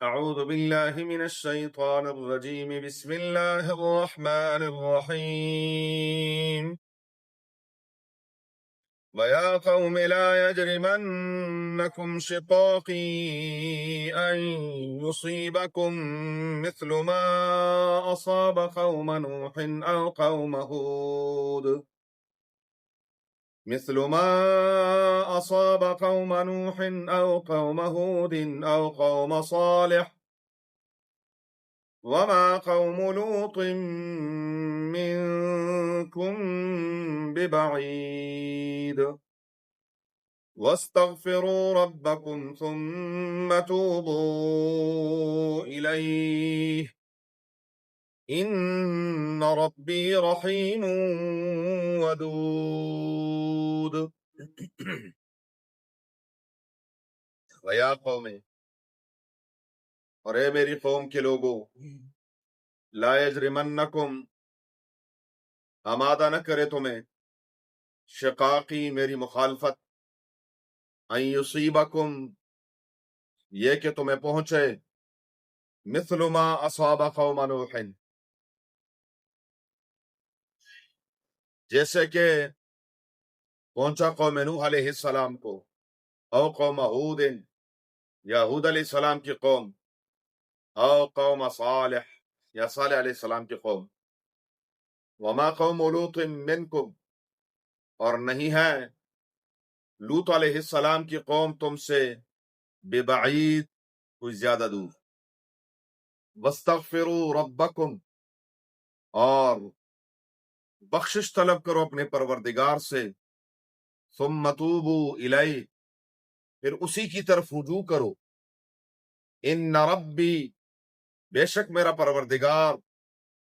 أعوذ بالله من الشيطان الرجيم بسم الله الرحمن الرحيم ويا قوم لا يجرمنكم شقاقي أن يصيبكم مثل ما أصاب قوم نوح أو قوم هود أو قوم هود أو قوم صالح وما قوم لوط منكم ببعيد واستغفروا ربكم ثم توبوا إليه إن ربي رحيم ودود ویا قوم، اور اے میری قوم کے لوگوں، لا یجرمنکم، آمادہ نہ کرے تمہیں، شقاقی، میری مخالفت، ان یصیبکم، یہ کہ تمہیں پہنچے، مثل ما اصاب قوم نوح، جیسے کہ پہنچا قوم نوح علیہ السلام کو، او قوم ہود، یا ہود علیہ السلام کی قوم، او قوم صالح، یا صالح علیہ السلام کی قوم، وما قوم لوط منکم، اور نہیں ہے لوط علیہ السلام کی قوم تم سے ببعید، کوئی زیادہ دور، واستغفروا ربکم، اور بخشش طلب کرو اپنے پروردگار سے، ثم توبوا الیہ، پھر اسی کی طرف رجوع کرو، ان ربی، بے شک میرا پروردگار،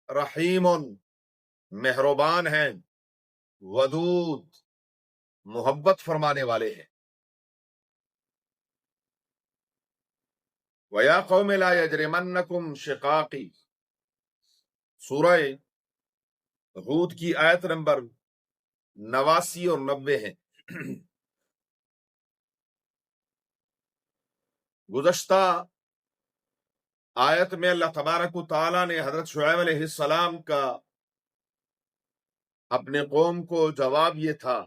رحیم، مہربان ہے، ودود، محبت فرمانے والے ہیں۔ وَيَا قَوْمِ لَا يَجْرِمَنَّكُمْ شِقَاقِي، سورہ ہود کی آیت نمبر 89 اور 90 ہے۔ گزشتہ آیت میں اللہ تبارک و تعالیٰ نے حضرت شعیب علیہ السلام کا اپنے قوم کو جواب یہ تھا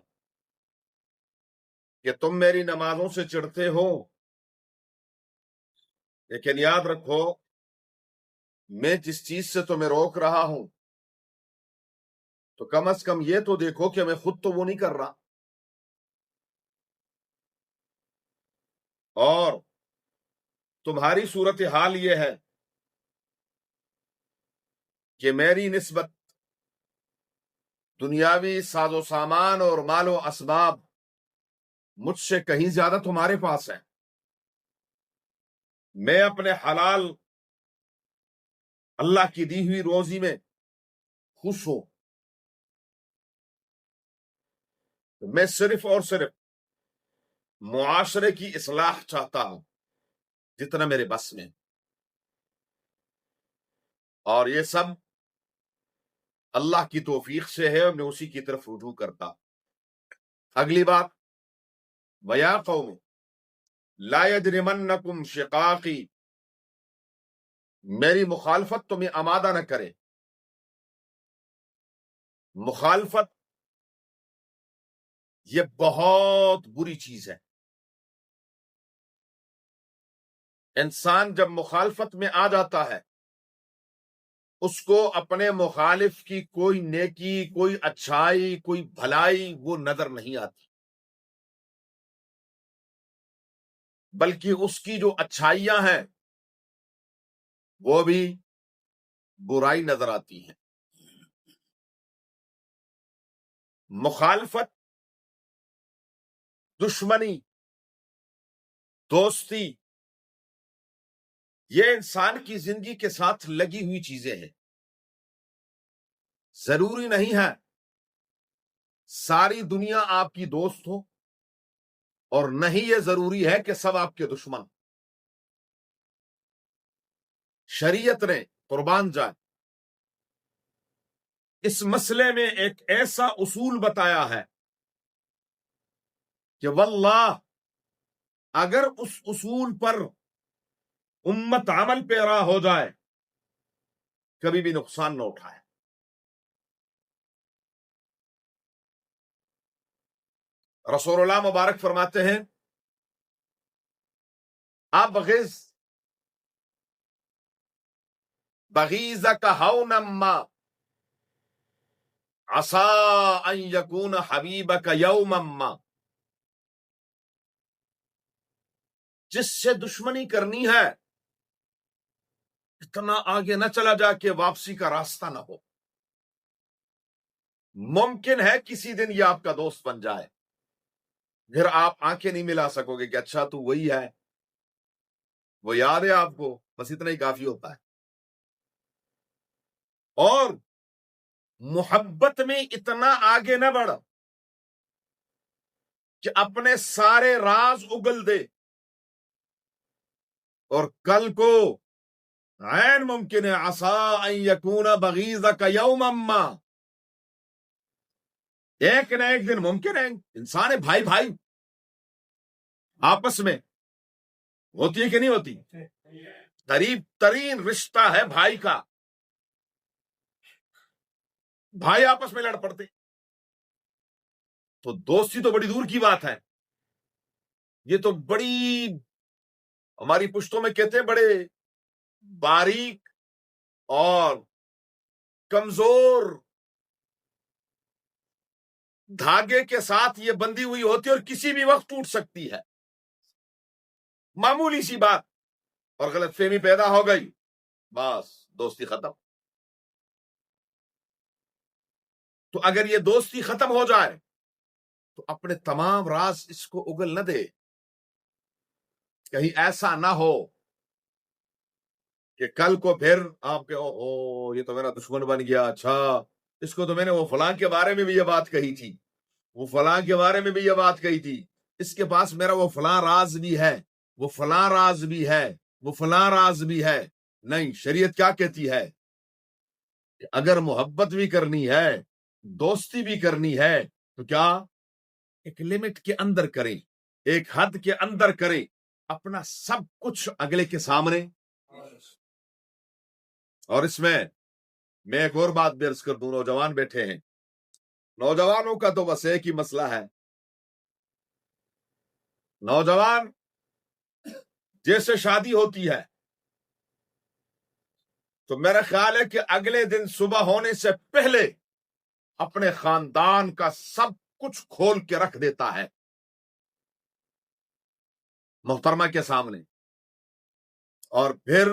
کہ تم میری نمازوں سے چڑھتے ہو، لیکن یاد رکھو میں جس چیز سے تمہیں روک رہا ہوں تو کم از کم یہ تو دیکھو کہ میں خود تو وہ نہیں کر رہا، اور تمہاری صورتحال یہ ہے کہ میری نسبت دنیاوی ساز و سامان اور مال و اسباب مجھ سے کہیں زیادہ تمہارے پاس ہے، میں اپنے حلال اللہ کی دی ہوئی روزی میں خوش ہوں، میں صرف اور صرف معاشرے کی اصلاح چاہتا ہوں جتنا میرے بس میں، اور یہ سب اللہ کی توفیق سے ہے، اور میں اسی کی طرف رجوع کرتا۔ اگلی بات، وَيَا قَوْمِ لَا يَجْرِمَنَّكُمْ شِقَاقِي، میری مخالفت تمہیں آمادہ نہ کرے۔ مخالفت یہ بہت بری چیز ہے۔ انسان جب مخالفت میں آ جاتا ہے اس کو اپنے مخالف کی کوئی نیکی، کوئی اچھائی، کوئی بھلائی وہ نظر نہیں آتی، بلکہ اس کی جو اچھائیاں ہیں وہ بھی برائی نظر آتی ہیں۔ مخالفت، دشمنی، دوستی، یہ انسان کی زندگی کے ساتھ لگی ہوئی چیزیں ہیں۔ ضروری نہیں ہے ساری دنیا آپ کی دوست ہو، اور نہیں یہ ضروری ہے کہ سب آپ کے دشمن۔ شریعت نے قربان جائے اس مسئلے میں ایک ایسا اصول بتایا ہے کہ واللہ اگر اس اصول پر امت عمل پہ راہ ہو جائے، کبھی بھی نقصان نہ اٹھائے۔ رسول اللہ مبارک فرماتے ہیں ابغض بغیضک ہونا ما عسى ان یکون حبیبک یوما ما، جس سے دشمنی کرنی ہے اتنا آگے نہ چلا جا کہ واپسی کا راستہ نہ ہو۔ ممکن ہے کسی دن یہ آپ کا دوست بن جائے، پھر آپ آنکھیں نہیں ملا سکو گے کہ اچھا تو وہی ہے، وہ یاد ہے آپ کو، بس اتنا ہی کافی ہوتا ہے۔ اور محبت میں اتنا آگے نہ بڑھ کہ اپنے سارے راز اگل دے، اور کل کو عین ممکن ہے عسى ان یکون بغیضک یوما ما، ایک نہ ایک دن ممکن ہے انسان ہے، بھائی بھائی آپس میں ہوتی ہے کہ نہیں ہوتی؟ قریب ترین رشتہ ہے بھائی کا، بھائی آپس میں لڑ پڑتے، تو دوستی تو بڑی دور کی بات ہے، یہ تو بڑی ہماری پشتوں میں کہتے ہیں بڑے باریک اور کمزور دھاگے کے ساتھ یہ بندی ہوئی ہوتی ہے، اور کسی بھی وقت ٹوٹ سکتی ہے، معمولی سی بات اور غلط فہمی پیدا ہو گئی، بس دوستی ختم۔ تو اگر یہ دوستی ختم ہو جائے تو اپنے تمام راز اس کو اگل نہ دے، کہیں ایسا نہ ہو کہ کل کو پھر آپ کے او یہ تو میرا دشمن بن گیا، اچھا اس کو تو میں نے وہ فلاں کے بارے میں بھی یہ بات کہی تھی، وہ فلاں کے بارے میں بھی یہ بات کہی تھی، اس کے پاس میرا وہ فلاں راز بھی ہے، وہ فلاں راز بھی ہے، وہ فلاں راز بھی ہے۔ نہیں، شریعت کیا کہتی ہے کہ اگر محبت بھی کرنی ہے، دوستی بھی کرنی ہے، تو کیا ایک لمٹ کے اندر کریں، ایک حد کے اندر کریں، اپنا سب کچھ اگلے کے سامنے۔ اور اس میں ایک اور بات بھی عرض کر دوں، نوجوان بیٹھے ہیں، نوجوانوں کا تو بس ایک ہی مسئلہ ہے، نوجوان جیسے شادی ہوتی ہے تو میرا خیال ہے کہ اگلے دن صبح ہونے سے پہلے اپنے خاندان کا سب کچھ کھول کے رکھ دیتا ہے محترمہ کے سامنے، اور پھر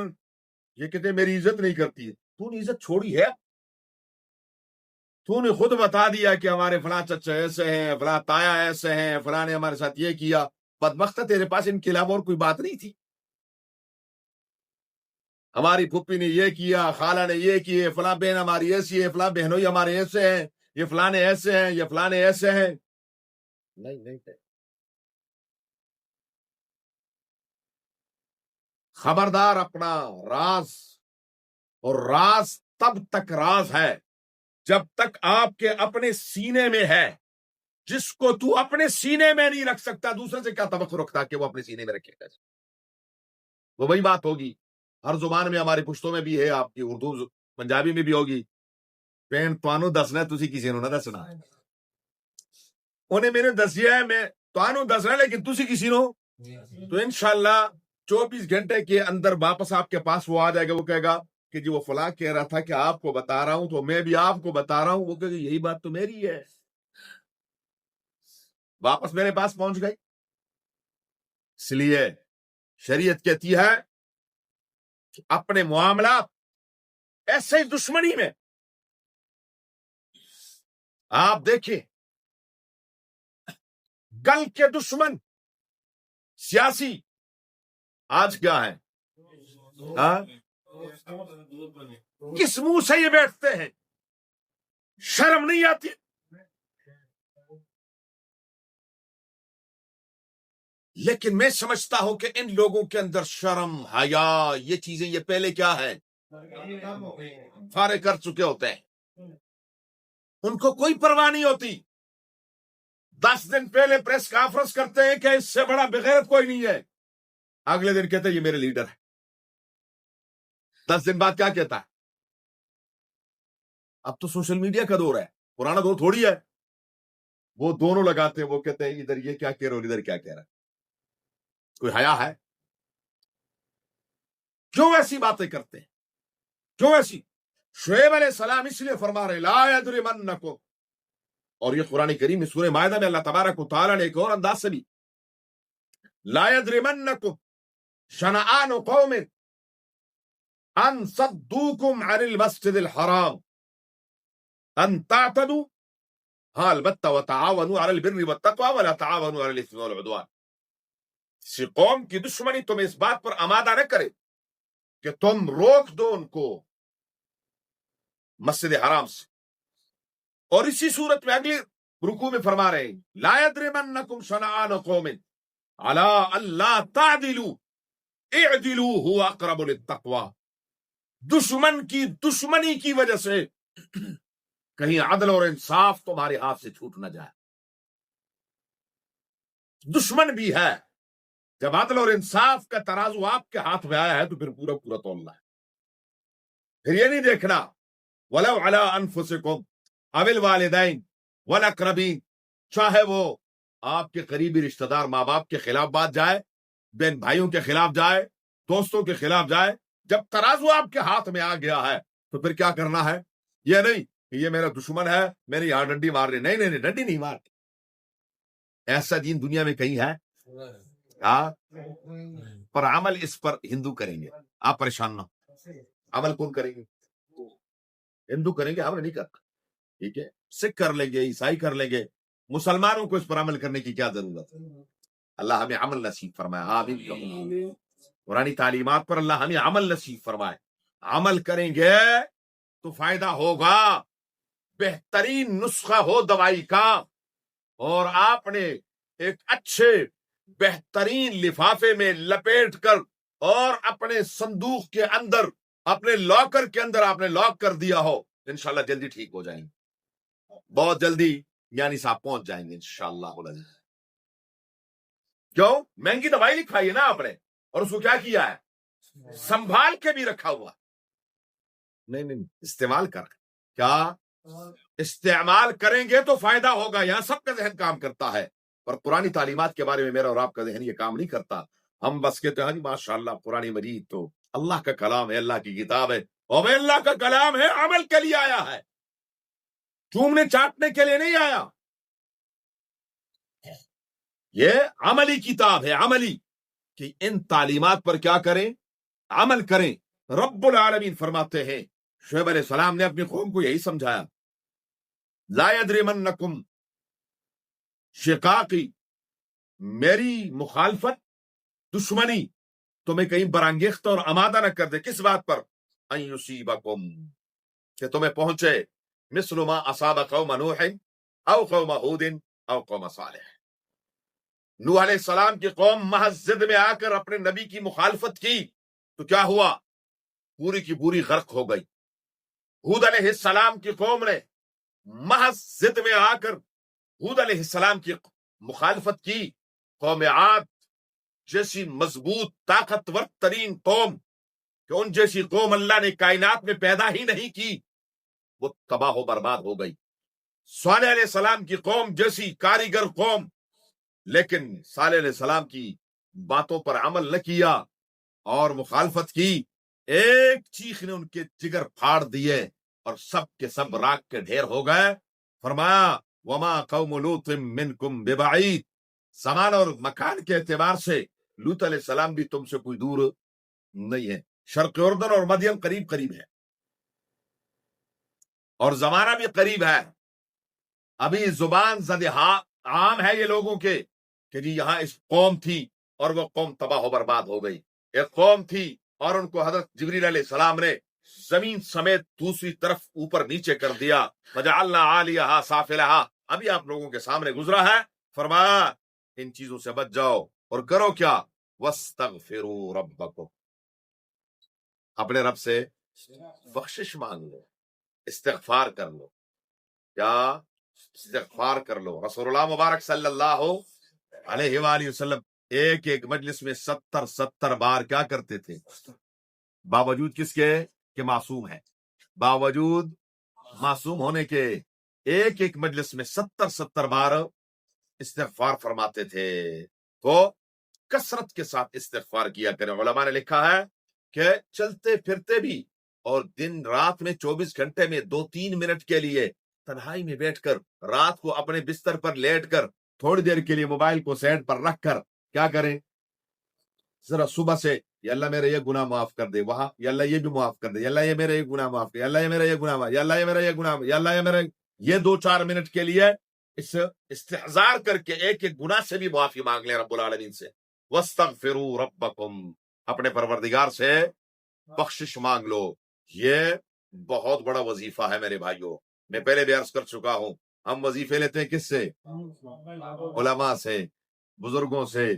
یہ کہتے میری عزت نہیں کرتی ہے، تو نے عزت چھوڑی ہے، تو نے خود بتا دیا کہ ہمارے فلاں چچا ایسے ہیں، فلاں تایا ایسے ہیں، فلاں نے ہمارے ساتھ یہ کیا، بدبخت تیرے پاس ان کے علاوہ اور کوئی بات نہیں تھی، ہماری پھپھی نے یہ کیا، خالہ نے یہ کیے، فلاں بہن ہماری ایسی ہے، فلاں بہنوئی ہمارے ایسے ہیں، یہ فلانے ایسے ہیں، یہ فلانے ایسے ہیں۔ نہیں، خبردار، اپنا راز، اور راز تب تک راز ہے جب تک آپ کے اپنے سینے میں ہے، جس کو تو اپنے سینے میں نہیں رکھ سکتا، دوسرے سے کیا توقع رکھتا کہ وہ اپنے سینے میں رکھے گا؟ وہ وہی بات ہوگی، ہر زبان میں، ہماری پشتوں میں بھی ہے، آپ کی اردو پنجابی میں بھی ہوگی، پین توانو دسنا تسی کسی نو نہ دسنا، انہیں میں نے دسیا ہے، میں توانو دسنا لیکن تسی کسی نو، تو انشاءاللہ 24 گھنٹے کے اندر واپس آپ کے پاس وہ آ جائے گا، وہ کہے گا کہ جی وہ فلاں کہہ رہا تھا کہ آپ کو بتا رہا ہوں، تو میں بھی آپ کو بتا رہا ہوں، وہ کہے گا یہی بات تو میری ہے، واپس میرے پاس پہنچ گئی۔ اس لیے شریعت کہتی ہے کہ اپنے معاملات ایسے ہی دشمنی میں آپ دیکھیں، گل کے دشمن سیاسی آج کیا ہے، کس منہ سے یہ بیٹھتے ہیں، شرم نہیں آتی؟ لیکن میں سمجھتا ہوں کہ ان لوگوں کے اندر شرم، حیا، یہ چیزیں یہ پہلے کیا ہے، فارغ کر چکے ہوتے ہیں، ان کو کوئی پرواہ نہیں ہوتی، 10 دن پہلے پریس کانفرنس کرتے ہیں کہ اس سے بڑا بغیرت کوئی نہیں ہے، اگلے دن کہتے ہیں یہ میرے لیڈر ہے، 10 دن بعد کیا کہتا ہے؟ اب تو سوشل میڈیا کا دور ہے، پرانا دور تھوڑی ہے. وہ دونوں لگاتے ہیں، وہ کہتے ہیں ادھر یہ کیا کہہ رہے ہو، ادھر کیا کہہ رہا ہے. کوئی حیا ہے؟ کیوں ایسی باتیں کرتے ہیں؟ کیوں ایسی؟ شعیب علیہ السلام اس لیے فرما رہے لا یجرمنکم، اور یہ قرآن کریم میں سورہ مائدہ میں اللہ تبارک و تعالیٰ نے ایک اور انداز سے بھی لا یجرمنکم شنآن قوم ان صدوکم عن المسجد الحرام ان تعتدوا، ہاں البتہ وتعاونوا علی البر والتقوی ولا تعاونوا علی الاثم والعدوان. کسی قوم کی دشمنی تمہیں اس بات پر آمادہ نہ کرے کہ تم روک دو ان کو مسجد حرام سے. اور اسی صورت میں اگلی رکوع میں فرما رہے ہیں لا یجرمنکم شنآن قوم علی الا تعدلوا اعدلوا هو اقرب للتقوی. دشمن کی دشمنی کی وجہ سے کہیں عدل اور انصاف تمہارے ہاتھ سے چھوٹ نہ جائے. دشمن بھی ہے، جب عدل اور انصاف کا ترازو آپ کے ہاتھ میں آیا ہے تو پھر پورا پورا تولنا ہے. پھر یہ نہیں دیکھنا وَلَوْ عَلَىٰ أَنفُسِكُمْ أَوِ الْوَالِدَيْنِ وَالْأَقْرَبِينَ، چاہے وہ آپ کے قریبی رشتہ دار ماں باپ کے خلاف بات جائے، بہن بھائیوں کے خلاف جائے، دوستوں کے خلاف جائے، جب ترازو آپ کے ہاتھ میں آ گیا ہے تو پھر کیا کرنا ہے؟ یہ نہیں کہ یہ میرا دشمن ہے میری یہاں ڈنڈی مار رہی. نہیں نہیں نہیں، ڈنڈی نہیں مارتی. ایسا دین دنیا میں کہیں ہے؟ ہاں، پر عمل اس پر ہندو کریں گے. آپ پریشان نہ ہو، عمل کون کریں گے؟ ہندو کریں گے، ہم نہیں کرتا. ٹھیک ہے، سکھ کر لیں گے، عیسائی کر لیں گے، مسلمانوں کو اس پر عمل کرنے کی کیا ضرورت ہے؟ اللہ ہمیں عمل نصیب فرمائے. آمین. قرآنی تعلیمات پر اللہ ہمیں عمل نصیب فرمائے. عمل کریں گے تو فائدہ ہوگا. بہترین نسخہ ہو دوائی کا، اور آپ نے ایک اچھے بہترین لفافے میں لپیٹ کر اور اپنے صندوق کے اندر، اپنے لاکر کے اندر آپ نے لاک کر دیا ہو، انشاءاللہ جلدی ٹھیک ہو جائیں گے. بہت جلدی یعنی صاحب پہنچ جائیں گے انشاءاللہ. کیوں؟ مہنگی دوائی لکھائی ہے نا آپ نے، اور اس کو کیا کیا ہے؟ سنبھال کے بھی رکھا ہوا. نہیں، استعمال کر. کیا استعمال کریں گے تو فائدہ ہوگا. یہاں سب کا ذہن کام کرتا ہے، پر قرآنی تعلیمات کے بارے میں میرا اور آپ کا ذہن یہ کام نہیں کرتا. ہم بس کہتے ہیں ماشاءاللہ قرآن مجید تو اللہ کا کلام ہے، اللہ کی کتاب ہے، اور اللہ کا کلام ہے، عمل کے لیے آیا ہے، چومنے چاٹنے کے لیے نہیں آیا. یہ عملی کتاب ہے، عملی، کہ ان تعلیمات پر کیا کریں؟ عمل کریں. رب العالمین فرماتے ہیں شعیب علیہ السلام نے اپنی قوم کو یہی سمجھایا لا یجرمنکم شقاقی، میری مخالفت، دشمنی تمہیں کہیں برانگیخت اور آمادہ نہ کر دے. کس بات پر؟ ان یصیبکم، کہ تمہیں پہنچے مثل ما اصاب قوم نوح او قوم ہود او قوم صالح. نوح علیہ السلام کی قوم محض ضد میں آ کر اپنے نبی کی مخالفت کی تو کیا ہوا؟ پوری کی پوری غرق ہو گئی. ہود علیہ السلام کی قوم نے محض ضد میں آ کر ہود علیہ السلام کی مخالفت کی. قوم عاد جیسی مضبوط طاقتور ترین قوم، کہ ان جیسی قوم اللہ نے کائنات میں پیدا ہی نہیں کی، وہ تباہ و برباد ہو گئی. صالح علیہ السلام کی قوم جیسی کاریگر قوم، لیکن صالح علیہ السلام کی باتوں پر عمل نہ کیا اور مخالفت کی. ایک چیخ نے ان کے جگر پھاڑ دیے اور سب کے سب راکھ کے ڈھیر ہو گئے. فرمایا وما قوم لوط منکم ببعید، زمان اور مکان کے اعتبار سے لوط علیہ السلام بھی تم سے کوئی دور نہیں ہے. شرق اردن اور مدین قریب قریب ہے، اور زمانہ بھی قریب ہے. ابھی زبان زدہ عام ہے یہ لوگوں کے کہ جی یہاں اس قوم تھی اور وہ قوم تباہ و برباد ہو گئی. ایک قوم تھی اور ان کو حضرت جبریل علیہ السلام نے زمین سمیت دوسری طرف اوپر نیچے کر دیا. فجعلنا عالیہا سافلہا، ابھی آپ لوگوں کے سامنے گزرا ہے. فرمایا ان چیزوں سے بچ جاؤ اور کرو کیا؟ واستغفروا ربکم، اپنے رب سے بخشش مانگ لو، استغفار کر لو. کیا؟ استغفار کر لو. رسول اللہ مبارک صلی اللہ علیہ وآلہ وسلم ایک ایک مجلس میں 70 بار کیا کرتے تھے؟ باوجود کس کے کہ معصوم ہے، باوجود معصوم ہونے کے ایک ایک مجلس میں 70 بار استغفار فرماتے تھے۔ تو کثرت کے ساتھ استغفار کیا کریں۔ علماء نے لکھا ہے کہ چلتے پھرتے بھی اور دن رات میں 24 گھنٹے میں 2-3 منٹ کے لیے تنہائی میں بیٹھ کر رات کو اپنے بستر پر لیٹ کر تھوڑی دیر کے لیے موبائل کو سائڈ پر رکھ کر کیا کریں، ذرا صبح سے یا اللہ میرے یہ گناہ معاف کر دے، وہاں یا اللہ یہ بھی معاف کر دے، یا اللہ یہ میرے یہ گناہ معاف کر، یا اللہ یہ میرا یہ گناہ، یا اللہ یہ میرا یہ گناہ، یا اللہ یہ میرا یہ 2-4 منٹ کے لیے اس استحضار کر کے ایک ایک گناہ سے بھی معافی مانگ لیں رب العالمین سے۔ وَاسْتَغْفِرُوا رَبَّكُمْ، اپنے پروردگار سے بخشش مانگ لو۔ یہ بہت بڑا وظیفہ ہے میرے بھائیوں، میں پہلے بھی عرض کر چکا ہوں، ہم وظیفے لیتے ہیں کس سے؟ علماء سے، بزرگوں سے،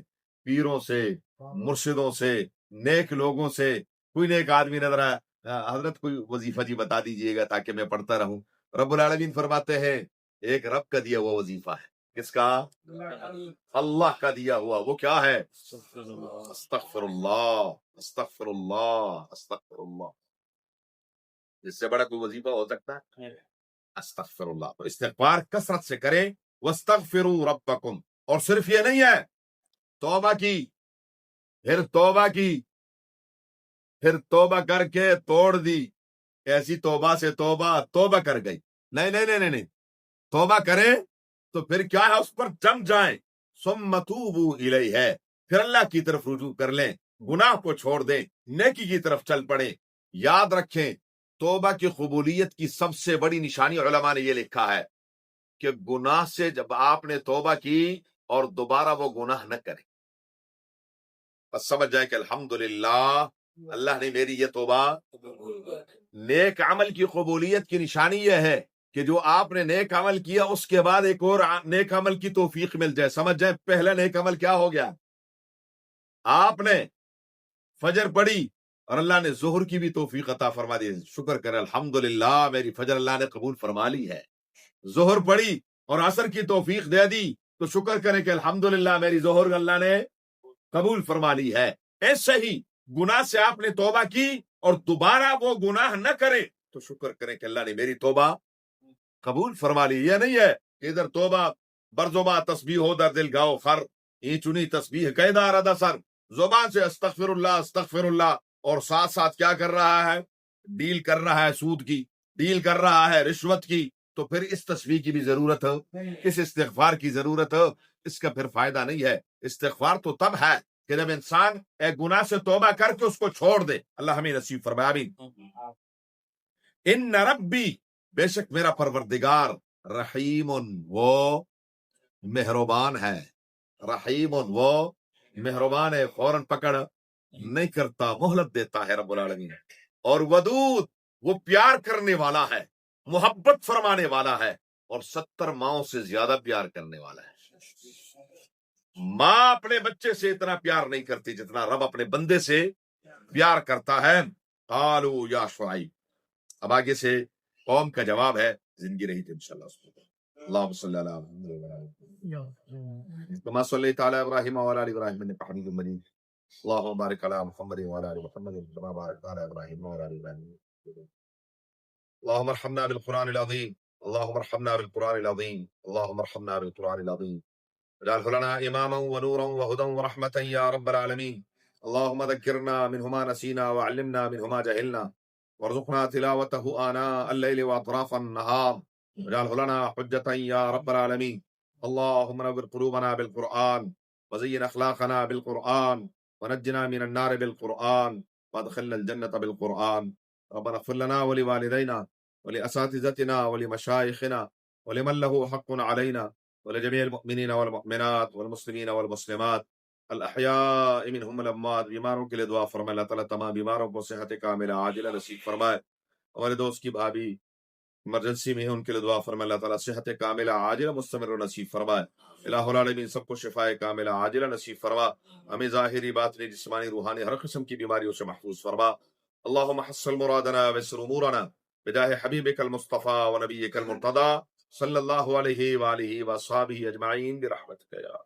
پیروں سے، مرشدوں سے، نیک لوگوں سے۔ کوئی نیک آدمی نظر آیا، حضرت کوئی وظیفہ جی بتا دیجئے گا تاکہ میں پڑھتا رہوں۔ رب العالمین فرماتے ہیں ایک رب کا دیا ہوا وظیفہ ہے۔ کس کا؟ اللہ کا دیا ہوا۔ وہ کیا ہے؟ استغفر اللہ، استغفر اللہ، استغفر اللہ۔ اس سے بڑا کوئی وظیفہ ہو سکتا ہے؟ استغفر اللہ۔ تو استغفار کثرت سے کریں۔ واستغفروا ربکم، اور صرف یہ نہیں ہے، توبہ کی، پھر توبہ کی، پھر توبہ کر کے توڑ دی۔ ایسی توبہ سے توبہ کر گئی، نہیں نہیں نہیں نہیں، توبہ کریں تو پھر کیا ہے، اس پر جم جائیں۔ ثم توبوا الیہ، پھر اللہ کی طرف رجوع کر لیں، گناہ کو چھوڑ دیں، نیکی کی طرف چل پڑیں۔ یاد رکھیں توبہ کی قبولیت کی سب سے بڑی نشانی علماء نے یہ لکھا ہے کہ گناہ سے جب آپ نے توبہ کی اور دوبارہ وہ گناہ نہ کریں، بس سمجھ جائیں کہ الحمدللہ اللہ نے میری یہ توبہ۔ نیک عمل کی قبولیت کی نشانی یہ ہے کہ جو آپ نے نیک عمل کیا اس کے بعد ایک اور نیک عمل کی توفیق مل جائے۔ سمجھ جائیں پہلا نیک عمل کیا ہو گیا، آپ نے فجر پڑھی اور اللہ نے ظہر کی بھی توفیق عطا فرما دی، شکر کریں الحمدللہ میری فجر اللہ نے قبول فرما لی ہے۔ ظہر پڑھی اور عصر کی توفیق دے دی تو شکر کریں کہ الحمدللہ میری ظہر اللہ نے قبول فرما لی ہے۔ ایسے ہی گناہ سے آپ نے توبہ کی اور دوبارہ وہ گناہ نہ کرے تو شکر کریں کہ اللہ نے میری توبہ قبول فرما لی۔ یہ نہیں ہے کہ ادھر توبہ برزبا تسبیح ہو در دل گاؤ خر، یہ چنی تسبیح قیدار ادا سر، زبان سے استغفر اللہ اور ساتھ ساتھ کیا کر رہا ہے، ڈیل کر رہا ہے سود کی، ڈیل کر رہا ہے رشوت کی، تو پھر اس تسبیح کی بھی ضرورت ہے، اس استغفار کی ضرورت ہے، اس کا پھر فائدہ نہیں ہے۔ استغفار تو تب ہے کہ جب انسان ایک گناہ سے توبہ کر کے اس کو چھوڑ دے۔ اللہ ہمیں نصیب فرمائے، آمین۔ ان ربی، بے شک میرا پروردگار، رحیم، وہ مہربان ہے، رحیم، وہ مہربان ہے، فوراً پکڑ نہیں کرتا، مہلت دیتا ہے رب العالمین، اور ودود، وہ پیار کرنے والا ہے، محبت فرمانے والا ہے، اور 70 ماؤں سے زیادہ پیار کرنے والا ہے۔ ماں اپنے بچے سے اتنا پیار نہیں کرتی جتنا رب اپنے بندے سے پیار کرتا ہے۔ قالوا یا شعیب، اب آگے سے قوم کا جواب ہے، زندگی رہی تو انشاءاللہ اس کو۔ اللہم صلی اللہ علیہ وسلم کما صلیت علی ابراہیم وعلی آل ابراہیم انک حمید مجید، اللہم بارک علی محمد وعلی آل محمد کما بارکت علی ابراہیم وعلی آل ابراہیم۔ اللہم ارحمنا بالقرآن العظیم، اللہم ارحمنا بالقرآن العظیم، اللہم ارحمنا بالقرآن العظیم، اجعله لنا اماما ونورا وهدى ورحمة يا رب العالمين، اللهم ذكرنا منه ما نسينا وعلمنا منه ما جهلنا وارزقنا تلاوته آناء الليل وأطراف النهار، واجعله لنا حجة يا رب العالمين، اللهم نور قلوبنا بالقرآن وزين أخلاقنا بالقرآن ونجنا من النار بالقرآن وادخلنا الجنة بالقرآن، ربنا اغفر لنا ولوالدينا ولأساتذتنا ولمشايخنا ولمن له حق علينا ولجميع المؤمنين والمؤمنات والمسلمين والمسلمات الاحیاء منهم الاموات۔ بیماروں کے لیے دعا فرمائے، اللہ تعالیٰ تمام بیماروں کو صحت کاملہ عاجلہ نصیب فرمائے۔ ہمارے دوست کی بھابھی ایمرجنسی میں ہے، ان کے لیے دعا فرمائے، اللہ تعالیٰ صحت کاملہ عاجلہ مستمر نصیب فرمائے۔ الہ العالمین سب کو شفاء کاملہ عاجلہ نصیب فرما، ہمیں ظاہری باطنی جسمانی روحانی ہر قسم کی بیماریوں سے محفوظ فرما۔ اللہم حصل مرادنا ویسر امورنا بجاہ حبیبک المصطفیٰ ونبیک المرتضی صلی اللہ علیہ وآلہ وصحبہ اجمعین برحمتک یا